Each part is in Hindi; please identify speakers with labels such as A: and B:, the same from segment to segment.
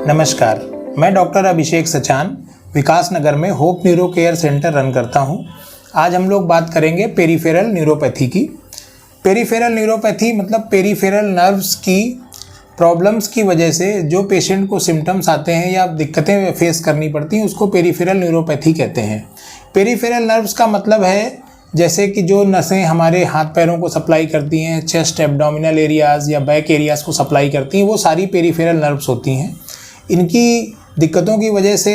A: नमस्कार, मैं डॉक्टर अभिषेक सचान विकास नगर में hope neuro care centre run करता हूं। आज हम लोग बात करेंगे पेरिफेरल न्यूरोपैथी की। पेरिफेरल न्यूरोपैथी मतलब पेरिफेरल नर्व्स की प्रॉब्लम्स की वजह से जो पेशेंट को सिम्टम्स आते हैं या दिक्कतें फेस करनी पड़ती हैं उसको पेरिफेरल न्यूरोपैथी कहते हैं। पेरिफेरल नर्व्स का मतलब है जैसे कि जो नसें हमारे हाथ पैरों को सप्लाई करती हैं, चेस्ट एब्डोमिनल एरियाज़ या बैक एरियाज़ को सप्लाई करती हैं, वो सारी पेरिफेरल नर्व्स होती हैं। इनकी दिक्कतों की वजह से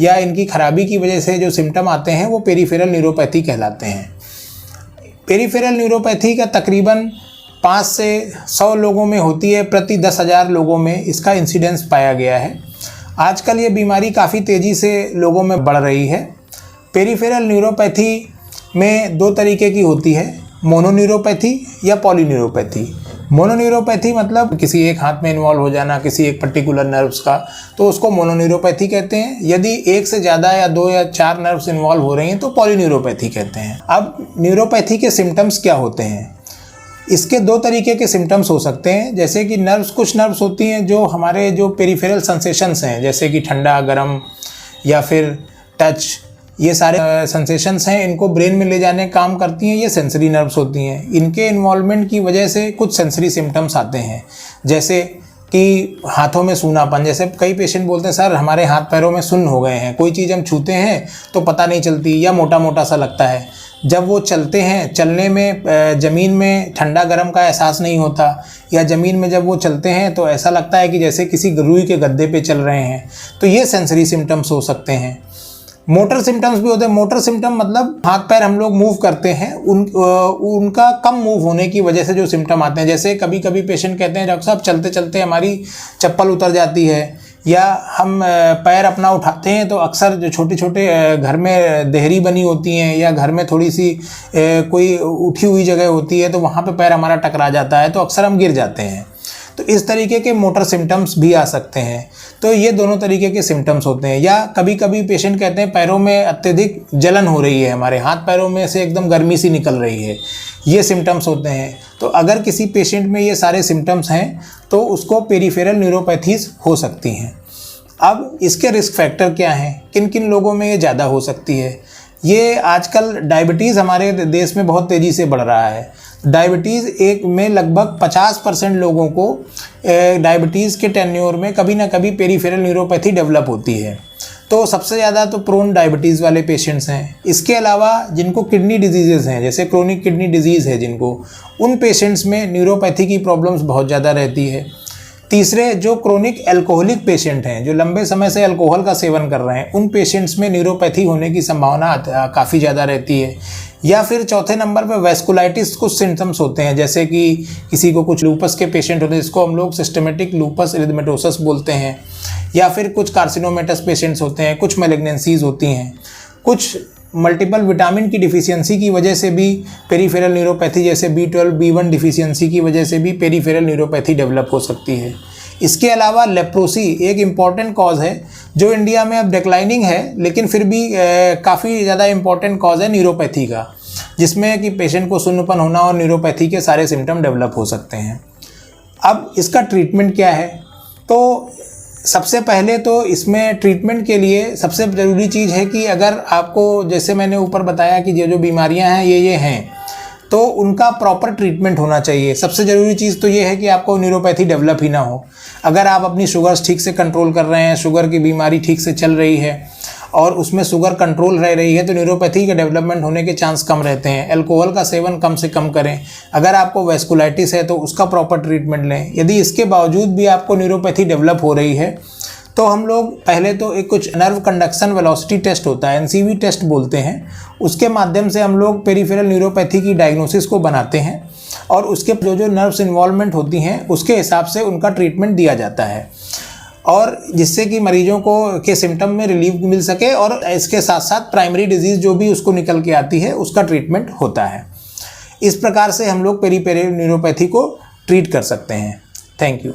A: या इनकी खराबी की वजह से जो सिम्टम आते हैं वो पेरिफेरल न्यूरोपैथी कहलाते हैं। पेरिफेरल न्यूरोपैथी का तकरीबन 5 से 100 लोगों में होती है, प्रति 10,000 लोगों में इसका इंसिडेंस पाया गया है। आजकल ये बीमारी काफ़ी तेज़ी से लोगों में बढ़ रही है। पेरिफेरल न्यूरोपैथी में 2 तरीके की होती है, मोनोन्यूरोपैथी या पॉलीन्यूरोपैथी। मोनोन्यूरोपैथी मतलब किसी एक हाथ में इन्वॉल्व हो जाना किसी एक पर्टिकुलर नर्व्स का, तो उसको मोनोन्यूरोपैथी कहते हैं। यदि एक से ज़्यादा या 2 या 4 नर्व्स इन्वॉल्व हो रही हैं तो पॉलीन्यूरोपैथी कहते हैं। अब न्यूरोपैथी के सिम्टम्स क्या होते हैं? इसके 2 तरीके के सिम्टम्स हो सकते हैं। जैसे कि कुछ नर्व्स होती हैं जो हमारे जो पेरिफेरल सेंसेशंस हैं, जैसे कि ठंडा, गर्म या फिर टच, ये सारे सेंसेशंस हैं, इनको ब्रेन में ले जाने का काम करती हैं। ये सेंसरी नर्व्स होती हैं। इनके इन्वॉल्वमेंट की वजह से कुछ सेंसरी सिम्टम्स आते हैं, जैसे कि हाथों में सूनापन। जैसे कई पेशेंट बोलते हैं सर हमारे हाथ पैरों में सुन्न हो गए हैं, कोई चीज़ हम छूते हैं तो पता नहीं चलती या मोटा मोटा सा लगता है। जब वो चलते हैं, चलने में ज़मीन में ठंडा गर्म का एहसास नहीं होता, या ज़मीन में जब वो चलते हैं तो ऐसा लगता है कि जैसे किसी रुई के गद्दे पे चल रहे हैं। तो ये सेंसरी सिम्टम्स हो सकते हैं। मोटर सिम्टम्स भी होते हैं। मोटर सिम्टम मतलब हाथ पैर हम लोग मूव करते हैं, उनका कम मूव होने की वजह से जो सिम्टम आते हैं। जैसे कभी कभी पेशेंट कहते हैं डॉक्टर साहब चलते चलते हमारी चप्पल उतर जाती है, या हम पैर अपना उठाते हैं तो अक्सर जो छोटे छोटे घर में देहरी बनी होती हैं या घर में थोड़ी सी कोई उठी हुई जगह होती है तो वहाँ पे पैर हमारा टकरा जाता है तो अक्सर हम गिर जाते हैं। तो इस तरीके के मोटर सिम्टम्स भी आ सकते हैं। तो ये दोनों तरीके के सिम्टम्स होते हैं। या कभी कभी पेशेंट कहते हैं पैरों में अत्यधिक जलन हो रही है, हमारे हाथ पैरों में से एकदम गर्मी सी निकल रही है, ये सिम्टम्स होते हैं। तो अगर किसी पेशेंट में ये सारे सिम्टम्स हैं तो उसको पेरिफेरल न्यूरोपैथीज हो सकती हैं। अब इसके रिस्क फैक्टर क्या हैं, किन किन लोगों में ये ज़्यादा हो सकती है? ये आजकल डायबिटीज़ हमारे देश में बहुत तेज़ी से बढ़ रहा है। डायबिटीज़ एक में लगभग 50% लोगों को डायबिटीज़ के टेन्योर में कभी ना कभी पेरिफेरल न्यूरोपैथी डेवलप होती है। तो सबसे ज़्यादा तो प्रोन डायबिटीज़ वाले पेशेंट्स हैं। इसके अलावा जिनको किडनी डिजीज़ हैं, जैसे क्रोनिक किडनी डिजीज़ है जिनको, उन पेशेंट्स में न्यूरोपैथी की प्रॉब्लम्स बहुत ज़्यादा रहती है। तीसरे जो क्रोनिक एल्कोहलिक पेशेंट हैं, जो लंबे समय से अल्कोहल का सेवन कर रहे हैं, उन पेशेंट्स में न्यूरोपैथी होने की संभावना काफ़ी ज़्यादा रहती है। या फिर चौथे नंबर पर वैस्कुलाइटिस कुछ सिम्टम्स होते हैं, जैसे कि किसी को कुछ लूपस के पेशेंट होते हैं जिसको हम लोग सिस्टमेटिक लूपस एरिथमेटोसस बोलते हैं, या फिर कुछ कार्सिनोमेटस पेशेंट्स होते हैं, कुछ मैलिग्नेंसीज होती हैं, कुछ मल्टीपल विटामिन की डिफिशियंसी की वजह से भी पेरिफेरल न्यूरोपैथी, जैसे B12 B1 डिफिशियंसी की वजह से भी पेरिफेरल न्यूरोपैथी डेवलप हो सकती है। इसके अलावा लेप्रोसी एक इम्पॉर्टेंट कॉज है जो इंडिया में अब डिक्लाइनिंग है, लेकिन फिर भी काफ़ी ज़्यादा इम्पॉर्टेंट कॉज है न्यूरोपैथी का, जिसमें कि पेशेंट को सुन्नपन होना और न्यूरोपैथी के सारे सिम्टम डेवलप हो सकते हैं। अब इसका ट्रीटमेंट क्या है? तो सबसे पहले तो इसमें ट्रीटमेंट के लिए सबसे ज़रूरी चीज़ है कि अगर आपको, जैसे मैंने ऊपर बताया कि जो बीमारियां हैं ये हैं, तो उनका प्रॉपर ट्रीटमेंट होना चाहिए। सबसे ज़रूरी चीज़ तो ये है कि आपको न्यूरोपैथी डेवलप ही ना हो। अगर आप अपनी शुगर्स ठीक से कंट्रोल कर रहे हैं, शुगर की बीमारी ठीक से चल रही है और उसमें शुगर कंट्रोल रह रही है, तो न्यूरोपैथी के डेवलपमेंट होने के चांस कम रहते हैं। अल्कोहल का सेवन कम से कम करें। अगर आपको वैस्कुलाइटिस है तो उसका प्रॉपर ट्रीटमेंट लें। यदि इसके बावजूद भी आपको न्यूरोपैथी डेवलप हो रही है तो हम लोग पहले तो एक कुछ नर्व कंडक्शन वेलोसिटी टेस्ट होता है, NCV टेस्ट बोलते हैं, उसके माध्यम से हम लोग पेरिफेरल न्यूरोपैथी की डायग्नोसिस को बनाते हैं और उसके जो नर्व्स इन्वॉल्वमेंट होती हैं उसके हिसाब से उनका ट्रीटमेंट दिया जाता है, और जिससे कि मरीजों को के सिम्टम में रिलीफ मिल सके और इसके साथ साथ प्राइमरी डिजीज़ जो भी उसको निकल के आती है उसका ट्रीटमेंट होता है। इस प्रकार से हम लोग पेरिफेरल न्यूरोपैथी को ट्रीट कर सकते हैं। Thank you.